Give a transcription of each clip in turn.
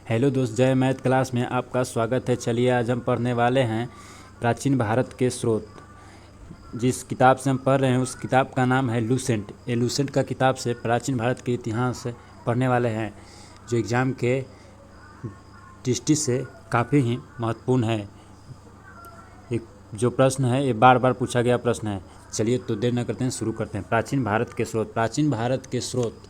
Hello दोस्त, जय math class में आपका स्वागत है। चलिए आज हम पढ़ने वाले हैं प्राचीन भारत के स्रोत। जिस किताब से हम पढ़ रहे हैं उस किताब का नाम है लूसेंट। ये लूसेंट का किताब से प्राचीन भारत के इतिहास पढ़ने वाले हैं, जो एग्ज़ाम के दृष्टि से काफ़ी ही महत्वपूर्ण है। एक जो प्रश्न है ये बार बार पूछा गया प्रश्न है। चलिए तो देर न करते हैं, शुरू करते हैं। प्राचीन भारत के स्रोत। प्राचीन भारत के स्रोत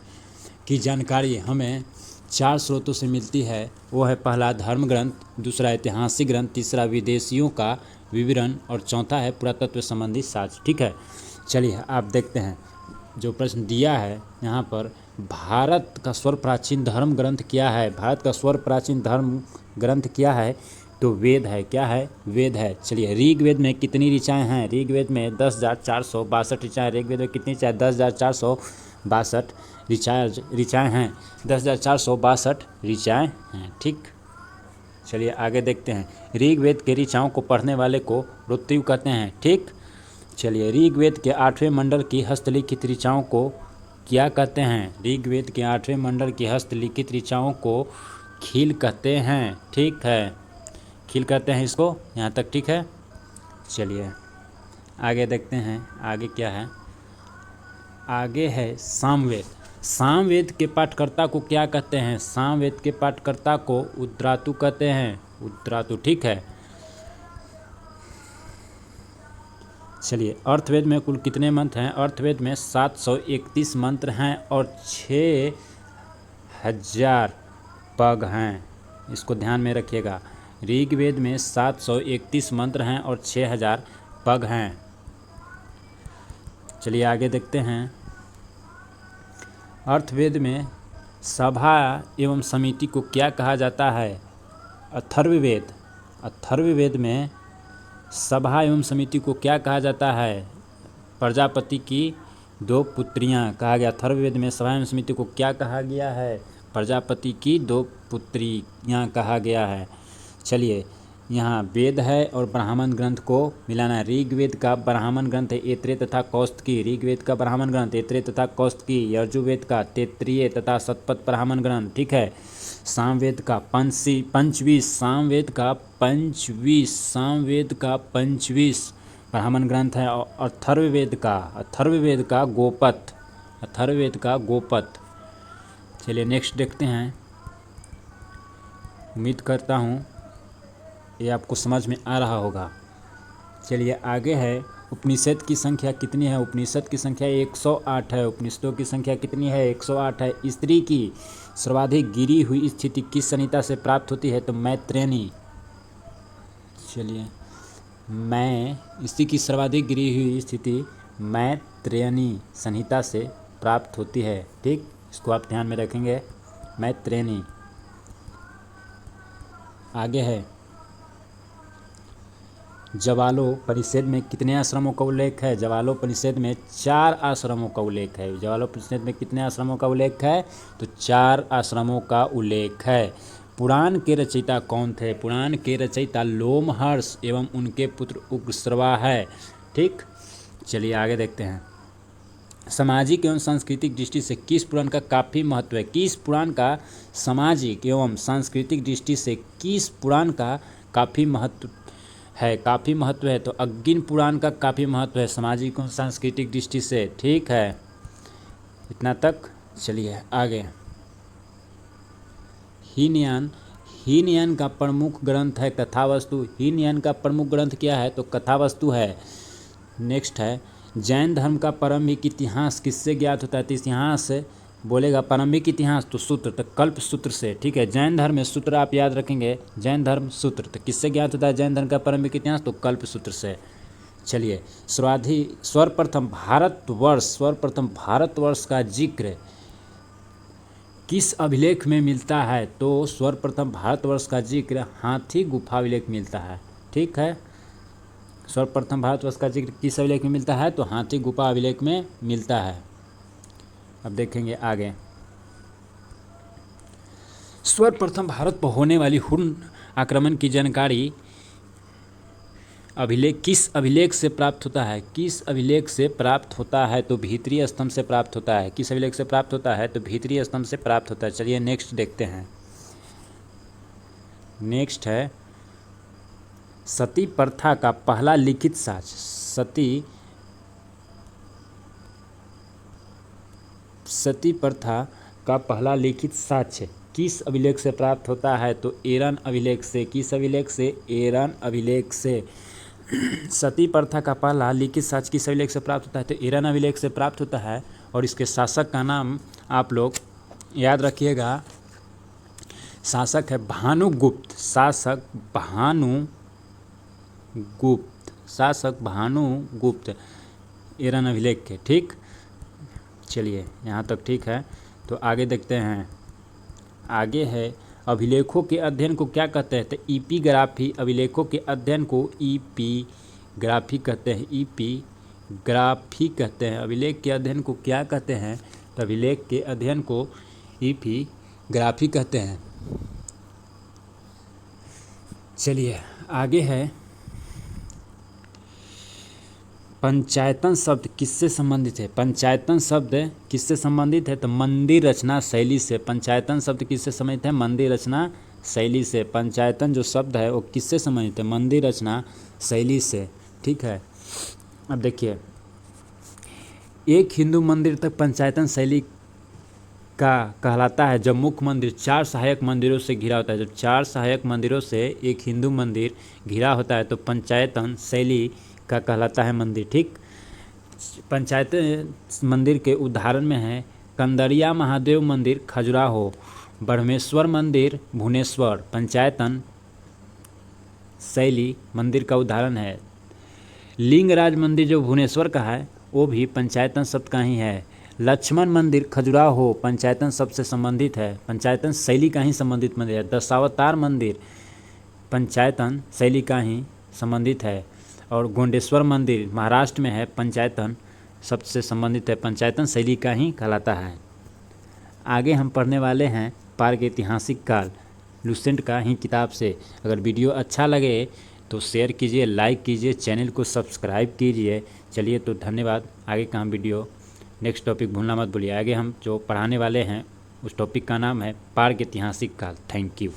की जानकारी हमें 4 स्रोतों से मिलती है। वो है पहला धर्म ग्रंथ, दूसरा ऐतिहासिक ग्रंथ, तीसरा विदेशियों का विवरण और चौथा है पुरातत्व संबंधी साक्ष्य। ठीक है, चलिए आप देखते हैं जो प्रश्न दिया है यहाँ पर। भारत का स्वर प्राचीन धर्म ग्रंथ क्या है? भारत का स्वर प्राचीन धर्म ग्रंथ क्या है? तो वेद है। क्या है? वेद है। चलिए, ऋग्वेद में कितनी ऋचाएँ हैं? ऋग्वेद में 10,462 ऋचाएँ। ऋग्वेद में कितनी ऋचाएँ? 10,462 ऋचाएँ हैं। 10,462 ऋचाएँ हैं। ठीक, चलिए आगे देखते हैं। ऋग्वेद के ऋचाओं को पढ़ने वाले को ऋतु कहते हैं। ठीक, चलिए ऋग्वेद के 8वें मंडल की हस्तलिखित ऋचाओं को क्या कहते हैं? ऋग्वेद के 8वें मंडल की हस्तलिखित ऋचाओं को खील कहते हैं। ठीक है, खील कहते हैं इसको। यहाँ तक ठीक है। चलिए आगे देखते हैं, आगे क्या है। आगे है सामवेद। सामवेद के पाठकर्ता को क्या कहते हैं? सामवेद के पाठकर्ता को उद्रातु कहते हैं। उद्रातु। ठीक है, चलिए अर्थवेद में कुल कितने मंत्र हैं? अर्थवेद में 731 मंत्र हैं और 6000 पग हैं। इसको ध्यान में रखिएगा। ऋग्वेद में 731 मंत्र हैं और 6000 पग हैं। चलिए आगे देखते हैं। अर्थवेद में सभा एवं समिति को क्या कहा जाता है? अथर्ववेद। अथर्ववेद में सभा एवं समिति को क्या कहा जाता है? प्रजापति की 2 पुत्रियां कहा गया। अथर्ववेद में सभा एवं समिति को क्या कहा गया है? प्रजापति की 2 पुत्रियां कहा गया है। चलिए, यहाँ वेद है और ब्राह्मण ग्रंथ को मिलाना है। ऋग्वेद का ब्राह्मण ग्रंथ है ऐत्रेय तथा कौस्तुकी। ऋग्वेद का ब्राह्मण ग्रंथ ऐत्रेय तथा कौस्तुकी। यजुर्वेद का तैत्तिरीय तथा शतपथ ब्राह्मण ग्रंथ। ठीक है, सामवेद का पंचवीस ब्राह्मण ग्रंथ है। और अथर्ववेद का गोपथ। चलिए नेक्स्ट देखते हैं। उम्मीद करता हूँ ये आपको समझ में आ रहा होगा। चलिए आगे है। उपनिषद की संख्या कितनी है? उपनिषद की संख्या 108 है। उपनिषदों की संख्या कितनी है? 108 है। स्त्री की सर्वाधिक गिरी हुई स्थिति किस संहिता से प्राप्त होती है? तो मैत्रेयनी। चलिए, स्त्री की सर्वाधिक गिरी हुई स्थिति मैत्रेयनी संहिता से प्राप्त होती है। ठीक, इसको आप ध्यान में रखेंगे, मैत्रेयनी। आगे है। जवालोपनिषद में कितने आश्रमों का उल्लेख है? जवालोपनिषद में 4 आश्रमों का उल्लेख है। जवालोपनिषद में कितने आश्रमों का उल्लेख है? तो 4 आश्रमों का उल्लेख है। पुराण के रचयिता कौन थे? पुराण के रचयिता लोमहर्ष एवं उनके पुत्र उग्रश्रवा है। ठीक, चलिए आगे देखते हैं। सामाजिक एवं सांस्कृतिक दृष्टि से किस पुराण का काफ़ी महत्व है? किस पुराण का सामाजिक एवं सांस्कृतिक दृष्टि से किस पुराण का काफ़ी महत्व है? तो अग्नि पुराण का काफ़ी महत्व है सामाजिक और सांस्कृतिक दृष्टि से। ठीक है, इतना तक। चलिए आगे। हीनयान का प्रमुख ग्रंथ है कथावस्तु। हीनयान का प्रमुख ग्रंथ क्या है? तो कथावस्तु है। नेक्स्ट है। जैन धर्म का प्रारंभिक इतिहास किससे ज्ञात होता है? तो इतिहास बोलेगा प्रारंभिक इतिहास तो सूत्र, तो कल्प सूत्र से। ठीक है, जैन धर्म में सूत्र आप याद रखेंगे, जैन धर्म सूत्र। तो किससे ज्ञात होता है जैन धर्म का प्रारंभिक इतिहास? तो कल्प सूत्र से। चलिए, सर्वप्रथम भारतवर्ष का जिक्र किस अभिलेख में मिलता है? तो सर्वप्रथम भारतवर्ष का जिक्र हाथी गुफा अभिलेख मिलता है। ठीक है, सर्वप्रथम भारतवर्ष का जिक्र किस अभिलेख में मिलता है? तो हाथी गुफा अभिलेख में मिलता है। अब देखेंगे आगे। सर्वप्रथम भारत पर होने वाली हुन आक्रमण की जानकारी किस अभिलेख से प्राप्त होता है? किस अभिलेख से प्राप्त होता है? तो भीतरी स्तंभ से प्राप्त होता है। किस अभिलेख से प्राप्त होता है? तो भीतरी स्तंभ से प्राप्त होता है। चलिए नेक्स्ट देखते हैं। नेक्स्ट है सती प्रथा का पहला लिखित साक्ष्य। सती प्रथा का पहला लिखित साक्ष्य किस अभिलेख से प्राप्त होता है? तो एरन अभिलेख से। किस अभिलेख से? एरन अभिलेख से। सती प्रथा का पहला लिखित साक्ष्य किस अभिलेख से प्राप्त होता है? तो एरन अभिलेख से प्राप्त होता है। और इसके शासक का नाम आप लोग याद रखिएगा, शासक है भानुगुप्त। शासक भानुगुप्त एरन अभिलेख के। ठीक, चलिए यहाँ तक ठीक है। तो आगे देखते हैं। आगे है अभिलेखों के अध्ययन को क्या कहते हैं? तो ईपीग्राफी। अभिलेखों के अध्ययन को ईपीग्राफी कहते हैं। ईपीग्राफी कहते हैं। अभिलेख के अध्ययन को क्या कहते हैं? तो अभिलेख के अध्ययन को ईपीग्राफी कहते हैं। चलिए आगे है पंचायतन शब्द किससे संबंधित है? पंचायतन शब्द किससे संबंधित है? तो मंदिर रचना शैली से। पंचायतन शब्द किससे संबंधित है? मंदिर रचना शैली से। पंचायतन जो शब्द है वो किससे संबंधित है? मंदिर रचना शैली से। ठीक है, अब देखिए, एक हिंदू मंदिर तक पंचायतन शैली का कहलाता है जब मुख्य मंदिर 4 सहायक मंदिरों से घिरा होता है। जब 4 सहायक मंदिरों से एक हिंदू मंदिर घिरा होता है तो पंचायतन शैली का कहलाता है मंदिर। ठीक, पंचायत मंदिर के उदाहरण में है कंदरिया महादेव मंदिर खजुराहो, ब्रह्मेश्वर मंदिर भुवनेश्वर। पंचायतन शैली मंदिर का उदाहरण है। लिंगराज मंदिर जो भुवनेश्वर का है वो भी पंचायतन शब्द का ही है। लक्ष्मण मंदिर खजुराहो पंचायतन शब्द से संबंधित है, पंचायतन शैली का ही संबंधित मंदिर है। दशावतार मंदिर पंचायतन शैली का ही संबंधित है। और गोंडेश्वर मंदिर महाराष्ट्र में है, पंचायतन शब्द से संबंधित है, पंचायतन शैली का ही कहलाता है। आगे हम पढ़ने वाले हैं पार्क ऐतिहासिक काल लुसेंट का ही किताब से। अगर वीडियो अच्छा लगे तो शेयर कीजिए, लाइक कीजिए, चैनल को सब्सक्राइब कीजिए। चलिए तो धन्यवाद। आगे का हम वीडियो नेक्स्ट टॉपिक भूलना मत भूलिए। आगे हम जो पढ़ाने वाले हैं उस टॉपिक का नाम है पार्क ऐतिहासिक काल। Thank you.